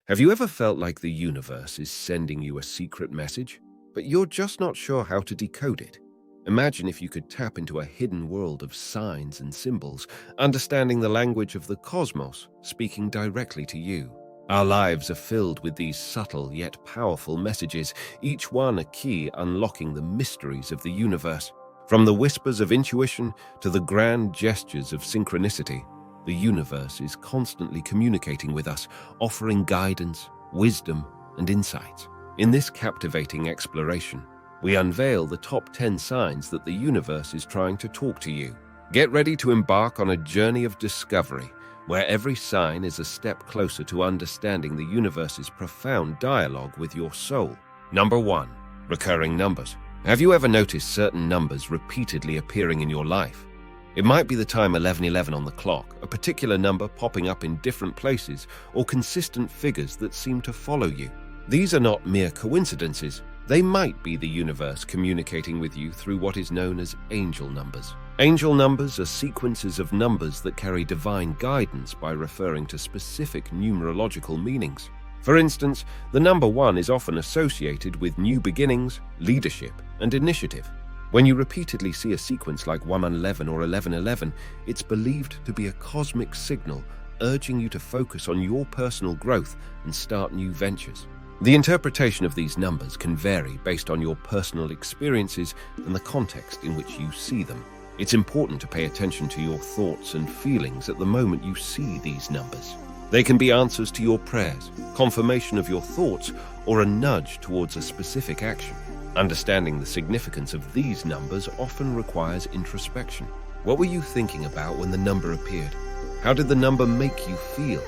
Have you ever felt like the universe is sending you a secret message, but you're just not sure how to decode it? Imagine if you could tap into a hidden world of signs and symbols, understanding the language of the cosmos, speaking directly to you. Our lives are filled with these subtle yet powerful messages, each one a key unlocking the mysteries of the universe. From the whispers of intuition to the grand gestures of synchronicity, the universe is constantly communicating with us, offering guidance, wisdom, and insights. In this captivating exploration, we unveil the top 10 signs that the universe is trying to talk to you. Get ready to embark on a journey of discovery, where every sign is a step closer to understanding the universe's profound dialogue with your soul. Number 1. Recurring numbers. Have you ever noticed certain numbers repeatedly appearing in your life? It might be the time 11:11 on the clock, a particular number popping up in different places, or consistent figures that seem to follow you. These are not mere coincidences. They might be the universe communicating with you through what is known as angel numbers. Angel numbers are sequences of numbers that carry divine guidance by referring to specific numerological meanings. For instance, the number 1 is often associated with new beginnings, leadership, and initiative. When you repeatedly see a sequence like 111 or 1111, it's believed to be a cosmic signal urging you to focus on your personal growth and start new ventures. The interpretation of these numbers can vary based on your personal experiences and the context in which you see them. It's important to pay attention to your thoughts and feelings at the moment you see these numbers. They can be answers to your prayers, confirmation of your thoughts, or a nudge towards a specific action. Understanding the significance of these numbers often requires introspection. What were you thinking about when the number appeared? How did the number make you feel?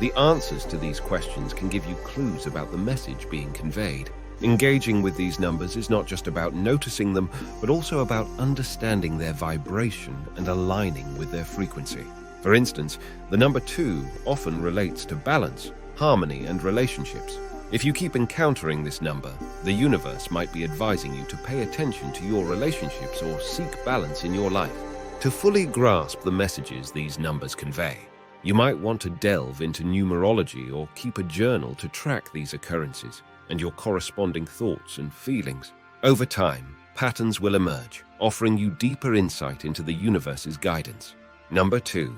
The answers to these questions can give you clues about the message being conveyed. Engaging with these numbers is not just about noticing them, but also about understanding their vibration and aligning with their frequency. For instance, the number 2 often relates to balance, harmony, and relationships. If you keep encountering this number, the universe might be advising you to pay attention to your relationships or seek balance in your life. To fully grasp the messages these numbers convey, you might want to delve into numerology or keep a journal to track these occurrences and your corresponding thoughts and feelings. Over time, patterns will emerge, offering you deeper insight into the universe's guidance. Number 2.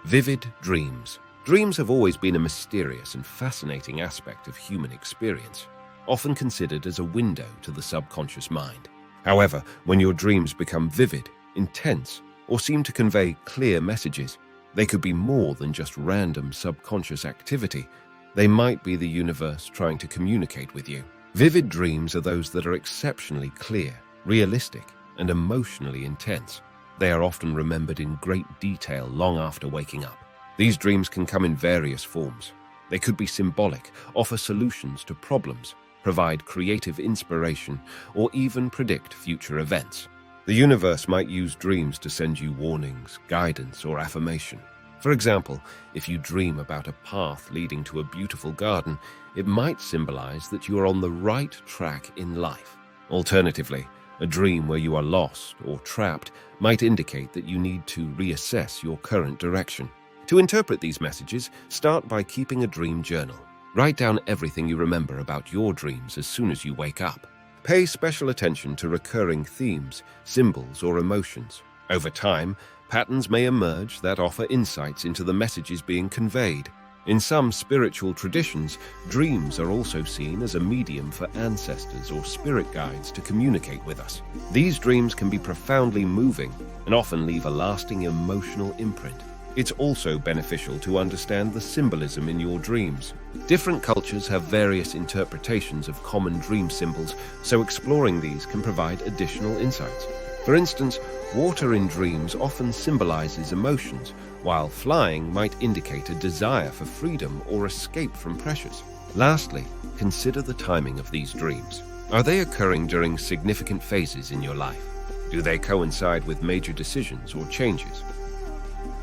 Vivid dreams. Dreams have always been a mysterious and fascinating aspect of human experience, often considered as a window to the subconscious mind. However, when your dreams become vivid, intense, or seem to convey clear messages, they could be more than just random subconscious activity. They might be the universe trying to communicate with you. Vivid dreams are those that are exceptionally clear, realistic, and emotionally intense. They are often remembered in great detail long after waking up. These dreams can come in various forms. They could be symbolic, offer solutions to problems, provide creative inspiration, or even predict future events. The universe might use dreams to send you warnings, guidance, or affirmation. For example, if you dream about a path leading to a beautiful garden, it might symbolize that you are on the right track in life. Alternatively, a dream where you are lost or trapped might indicate that you need to reassess your current direction. To interpret these messages, start by keeping a dream journal. Write down everything you remember about your dreams as soon as you wake up. Pay special attention to recurring themes, symbols, or emotions. Over time, patterns may emerge that offer insights into the messages being conveyed. In some spiritual traditions, dreams are also seen as a medium for ancestors or spirit guides to communicate with us. These dreams can be profoundly moving and often leave a lasting emotional imprint. It's also beneficial to understand the symbolism in your dreams. Different cultures have various interpretations of common dream symbols, so exploring these can provide additional insights. For instance, water in dreams often symbolizes emotions, while flying might indicate a desire for freedom or escape from pressures. Lastly, consider the timing of these dreams. Are they occurring during significant phases in your life? Do they coincide with major decisions or changes?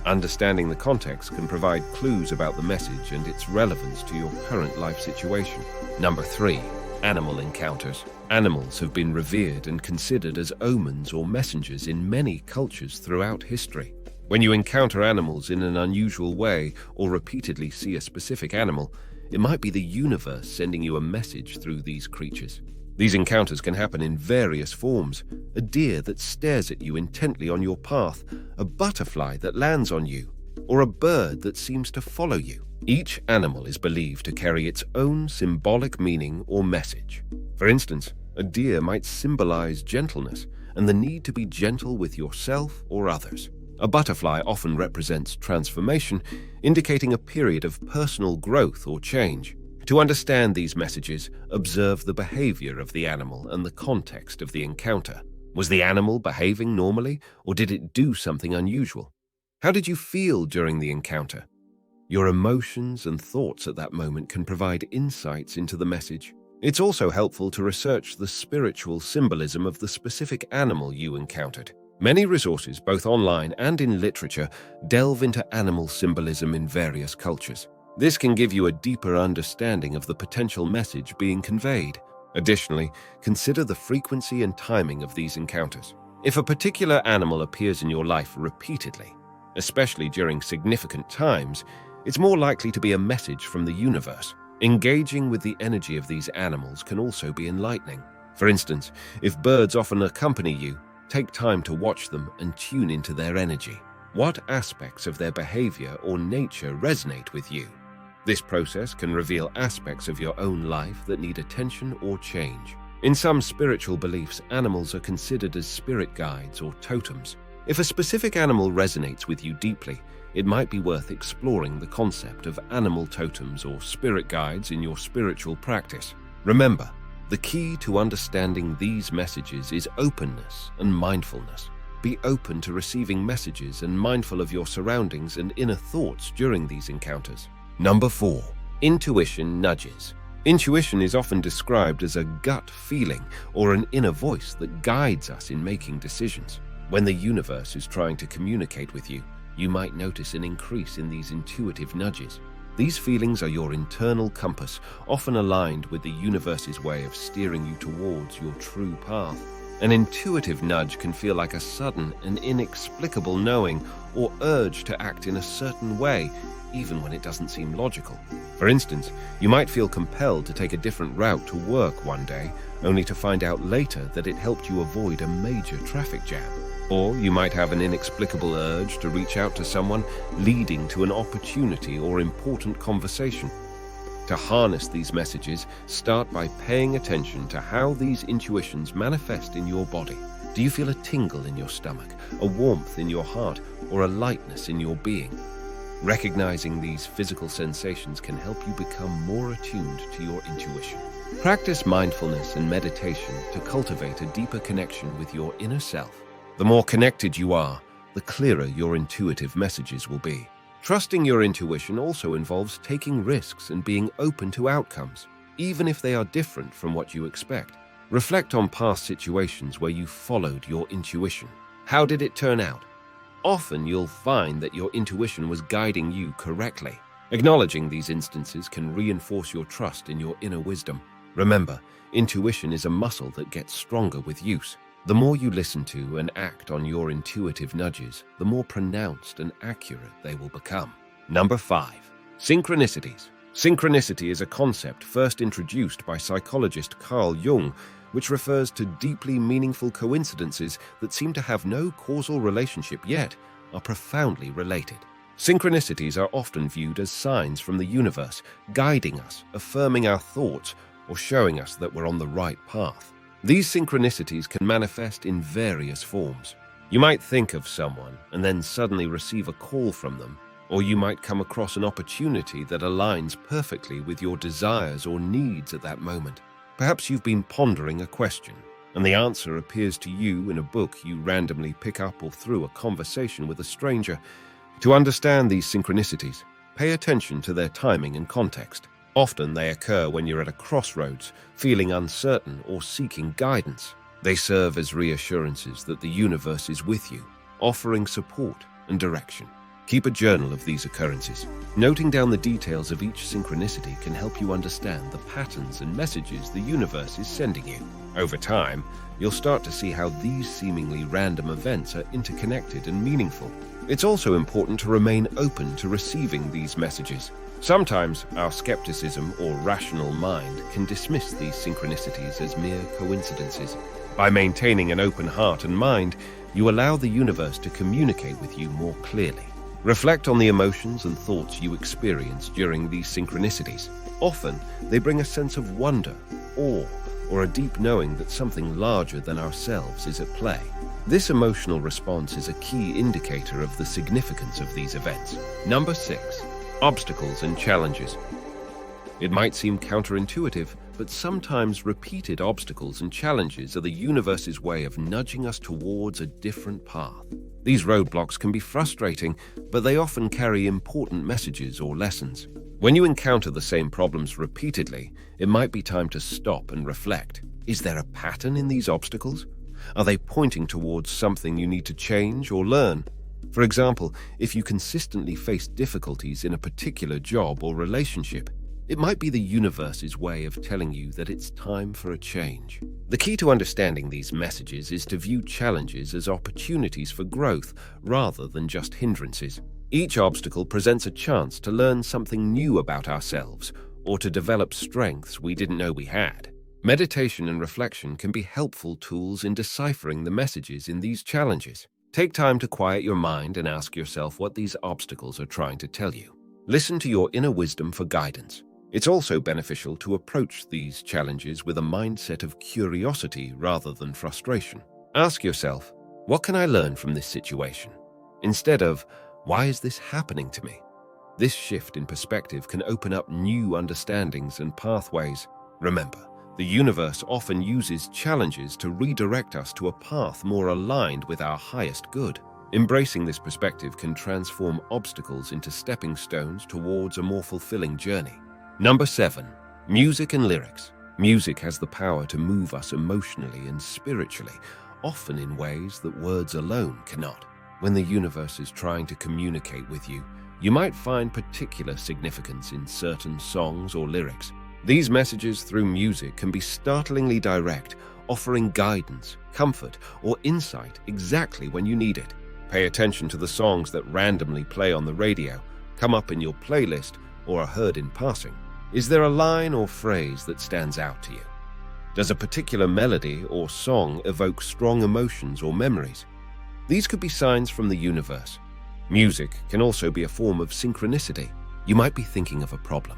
Understanding the context can provide clues about the message and its relevance to your current life situation. Number 3. Animal encounters. Animals have been revered and considered as omens or messengers in many cultures throughout history. When you encounter animals in an unusual way or repeatedly see a specific animal, it might be the universe sending you a message through these creatures. These encounters can happen in various forms: a deer that stares at you intently on your path, a butterfly that lands on you, or a bird that seems to follow you. Each animal is believed to carry its own symbolic meaning or message. For instance, a deer might symbolize gentleness and the need to be gentle with yourself or others. A butterfly often represents transformation, indicating a period of personal growth or change. To understand these messages, observe the behavior of the animal and the context of the encounter. Was the animal behaving normally, or did it do something unusual? How did you feel during the encounter? Your emotions and thoughts at that moment can provide insights into the message. It's also helpful to research the spiritual symbolism of the specific animal you encountered. Many resources, both online and in literature, delve into animal symbolism in various cultures. This can give you a deeper understanding of the potential message being conveyed. Additionally, consider the frequency and timing of these encounters. If a particular animal appears in your life repeatedly, especially during significant times, it's more likely to be a message from the universe. Engaging with the energy of these animals can also be enlightening. For instance, if birds often accompany you, take time to watch them and tune into their energy. What aspects of their behavior or nature resonate with you? This process can reveal aspects of your own life that need attention or change. In some spiritual beliefs, animals are considered as spirit guides or totems. If a specific animal resonates with you deeply, it might be worth exploring the concept of animal totems or spirit guides in your spiritual practice. Remember, the key to understanding these messages is openness and mindfulness. Be open to receiving messages and mindful of your surroundings and inner thoughts during these encounters. Number 4. Intuition nudges. Intuition is often described as a gut feeling or an inner voice that guides us in making decisions. When the universe is trying to communicate with you, you might notice an increase in these intuitive nudges. These feelings are your internal compass, often aligned with the universe's way of steering you towards your true path. An intuitive nudge can feel like a sudden and inexplicable knowing or urge to act in a certain way, even when it doesn't seem logical. For instance, you might feel compelled to take a different route to work one day, only to find out later that it helped you avoid a major traffic jam. Or you might have an inexplicable urge to reach out to someone, leading to an opportunity or important conversation. To harness these messages, start by paying attention to how these intuitions manifest in your body. Do you feel a tingle in your stomach, a warmth in your heart, or a lightness in your being? Recognizing these physical sensations can help you become more attuned to your intuition. Practice mindfulness and meditation to cultivate a deeper connection with your inner self. The more connected you are, the clearer your intuitive messages will be. Trusting your intuition also involves taking risks and being open to outcomes, even if they are different from what you expect. Reflect on past situations where you followed your intuition. How did it turn out? Often you'll find that your intuition was guiding you correctly. Acknowledging these instances can reinforce your trust in your inner wisdom. Remember, intuition is a muscle that gets stronger with use. The more you listen to and act on your intuitive nudges, the more pronounced and accurate they will become. Number 5. Synchronicities. Synchronicity is a concept first introduced by psychologist Carl Jung, which refers to deeply meaningful coincidences that seem to have no causal relationship yet are profoundly related. Synchronicities are often viewed as signs from the universe, guiding us, affirming our thoughts, or showing us that we're on the right path. These synchronicities can manifest in various forms. You might think of someone and then suddenly receive a call from them, or you might come across an opportunity that aligns perfectly with your desires or needs at that moment. Perhaps you've been pondering a question, and the answer appears to you in a book you randomly pick up or through a conversation with a stranger. To understand these synchronicities, pay attention to their timing and context. Often they occur when you're at a crossroads, feeling uncertain or seeking guidance. They serve as reassurances that the universe is with you, offering support and direction. Keep a journal of these occurrences. Noting down the details of each synchronicity can help you understand the patterns and messages the universe is sending you. Over time, you'll start to see how these seemingly random events are interconnected and meaningful. It's also important to remain open to receiving these messages. Sometimes our skepticism or rational mind can dismiss these synchronicities as mere coincidences. By maintaining an open heart and mind, you allow the universe to communicate with you more clearly. Reflect on the emotions and thoughts you experience during these synchronicities. Often, they bring a sense of wonder, awe, or a deep knowing that something larger than ourselves is at play. This emotional response is a key indicator of the significance of these events. Number 6. Obstacles and challenges. It might seem counterintuitive, but sometimes repeated obstacles and challenges are the universe's way of nudging us towards a different path. These roadblocks can be frustrating, but they often carry important messages or lessons. When you encounter the same problems repeatedly, it might be time to stop and reflect. Is there a pattern in these obstacles? Are they pointing towards something you need to change or learn? For example, if you consistently face difficulties in a particular job or relationship, it might be the universe's way of telling you that it's time for a change. The key to understanding these messages is to view challenges as opportunities for growth rather than just hindrances. Each obstacle presents a chance to learn something new about ourselves or to develop strengths we didn't know we had. Meditation and reflection can be helpful tools in deciphering the messages in these challenges. Take time to quiet your mind and ask yourself what these obstacles are trying to tell you. Listen to your inner wisdom for guidance. It's also beneficial to approach these challenges with a mindset of curiosity rather than frustration. Ask yourself, what can I learn from this situation? Instead of, why is this happening to me? This shift in perspective can open up new understandings and pathways. Remember, the universe often uses challenges to redirect us to a path more aligned with our highest good. Embracing this perspective can transform obstacles into stepping stones towards a more fulfilling journey. Number 7. Music and lyrics. Music has the power to move us emotionally and spiritually, often in ways that words alone cannot. When the universe is trying to communicate with you, you might find particular significance in certain songs or lyrics. These messages through music can be startlingly direct, offering guidance, comfort, or insight exactly when you need it. Pay attention to the songs that randomly play on the radio, come up in your playlist, or are heard in passing. Is there a line or phrase that stands out to you? Does a particular melody or song evoke strong emotions or memories? These could be signs from the universe. Music can also be a form of synchronicity. You might be thinking of a problem,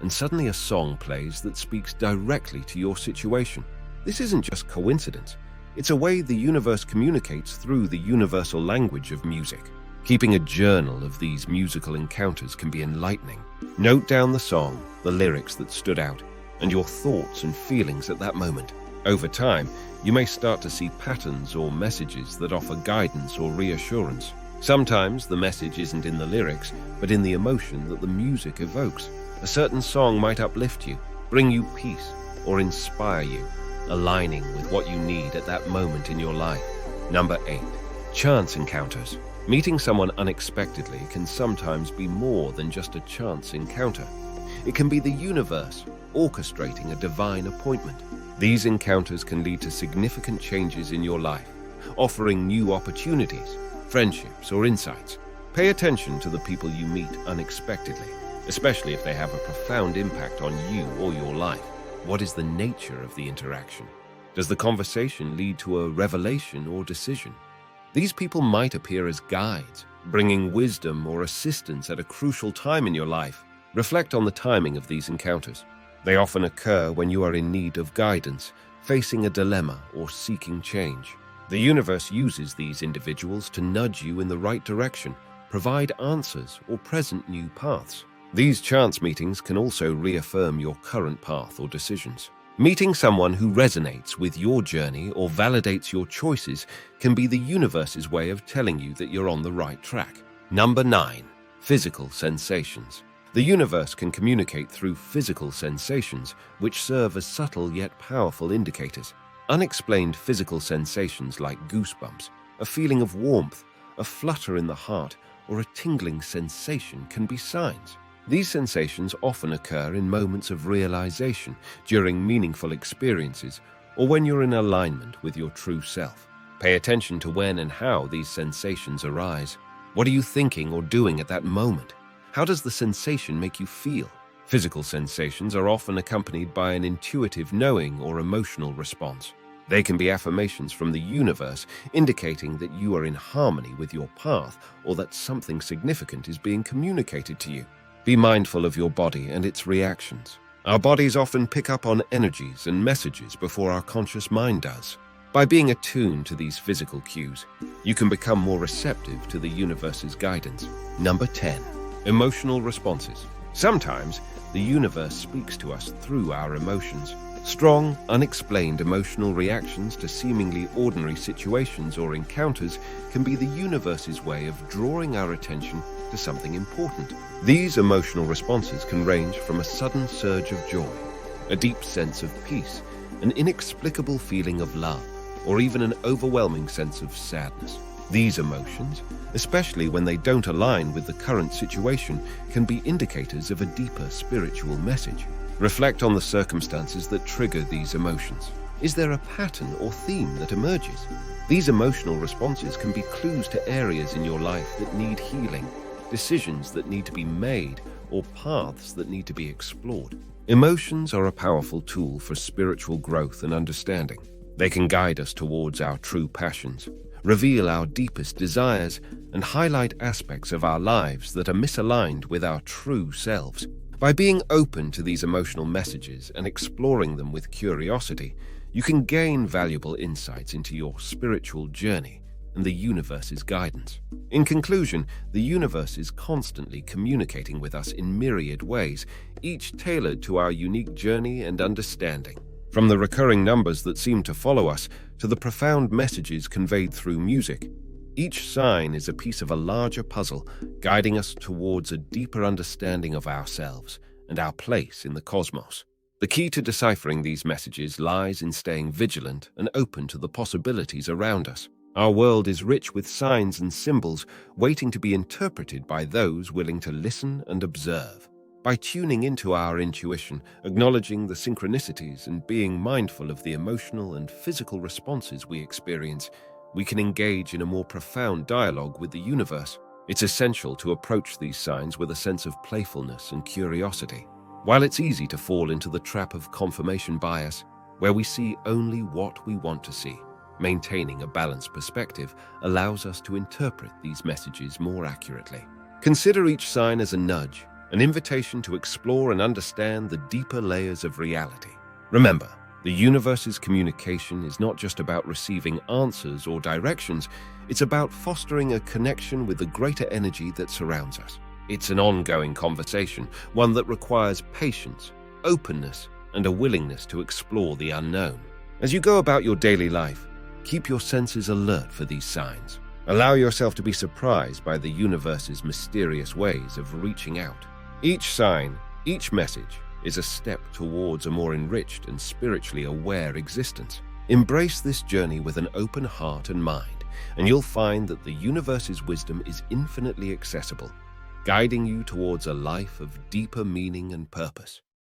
and suddenly a song plays that speaks directly to your situation. This isn't just coincidence. It's a way the universe communicates through the universal language of music. Keeping a journal of these musical encounters can be enlightening. Note down the song, the lyrics that stood out, and your thoughts and feelings at that moment. Over time, you may start to see patterns or messages that offer guidance or reassurance. Sometimes the message isn't in the lyrics, but in the emotion that the music evokes. A certain song might uplift you, bring you peace, or inspire you, aligning with what you need at that moment in your life. Number 8. Chance encounters. Meeting someone unexpectedly can sometimes be more than just a chance encounter. It can be the universe orchestrating a divine appointment. These encounters can lead to significant changes in your life, offering new opportunities, friendships, or insights. Pay attention to the people you meet unexpectedly, especially if they have a profound impact on you or your life. What is the nature of the interaction? Does the conversation lead to a revelation or decision? These people might appear as guides, bringing wisdom or assistance at a crucial time in your life. Reflect on the timing of these encounters. They often occur when you are in need of guidance, facing a dilemma, or seeking change. The universe uses these individuals to nudge you in the right direction, provide answers, or present new paths. These chance meetings can also reaffirm your current path or decisions. Meeting someone who resonates with your journey or validates your choices can be the universe's way of telling you that you're on the right track. Number 9. Physical sensations. The universe can communicate through physical sensations, which serve as subtle yet powerful indicators. Unexplained physical sensations like goosebumps, a feeling of warmth, a flutter in the heart, or a tingling sensation can be signs. These sensations often occur in moments of realization, during meaningful experiences, or when you're in alignment with your true self. Pay attention to when and how these sensations arise. What are you thinking or doing at that moment? How does the sensation make you feel? Physical sensations are often accompanied by an intuitive knowing or emotional response. They can be affirmations from the universe indicating that you are in harmony with your path or that something significant is being communicated to you. Be mindful of your body and its reactions. Our bodies often pick up on energies and messages before our conscious mind does. By being attuned to these physical cues, you can become more receptive to the universe's guidance. Number 10. Emotional responses. Sometimes, the universe speaks to us through our emotions. Strong, unexplained emotional reactions to seemingly ordinary situations or encounters can be the universe's way of drawing our attention to something important. These emotional responses can range from a sudden surge of joy, a deep sense of peace, an inexplicable feeling of love, or even an overwhelming sense of sadness. These emotions, especially when they don't align with the current situation, can be indicators of a deeper spiritual message. Reflect on the circumstances that trigger these emotions. Is there a pattern or theme that emerges? These emotional responses can be clues to areas in your life that need healing, decisions that need to be made, or paths that need to be explored. Emotions are a powerful tool for spiritual growth and understanding. They can guide us towards our true passions, reveal our deepest desires, and highlight aspects of our lives that are misaligned with our true selves. By being open to these emotional messages and exploring them with curiosity, you can gain valuable insights into your spiritual journey and the universe's guidance. In conclusion, the universe is constantly communicating with us in myriad ways, each tailored to our unique journey and understanding. From the recurring numbers that seem to follow us to the profound messages conveyed through music, each sign is a piece of a larger puzzle, guiding us towards a deeper understanding of ourselves and our place in the cosmos. The key to deciphering these messages lies in staying vigilant and open to the possibilities around us. Our world is rich with signs and symbols waiting to be interpreted by those willing to listen and observe. By tuning into our intuition, acknowledging the synchronicities, and being mindful of the emotional and physical responses we experience, we can engage in a more profound dialogue with the universe. It's essential to approach these signs with a sense of playfulness and curiosity. While it's easy to fall into the trap of confirmation bias, where we see only what we want to see, maintaining a balanced perspective allows us to interpret these messages more accurately. Consider each sign as a nudge, an invitation to explore and understand the deeper layers of reality. Remember, the universe's communication is not just about receiving answers or directions, it's about fostering a connection with the greater energy that surrounds us. It's an ongoing conversation, one that requires patience, openness, and a willingness to explore the unknown. As you go about your daily life, keep your senses alert for these signs. Allow yourself to be surprised by the universe's mysterious ways of reaching out. Each sign, each message, is a step towards a more enriched and spiritually aware existence. Embrace this journey with an open heart and mind, and you'll find that the universe's wisdom is infinitely accessible, guiding you towards a life of deeper meaning and purpose.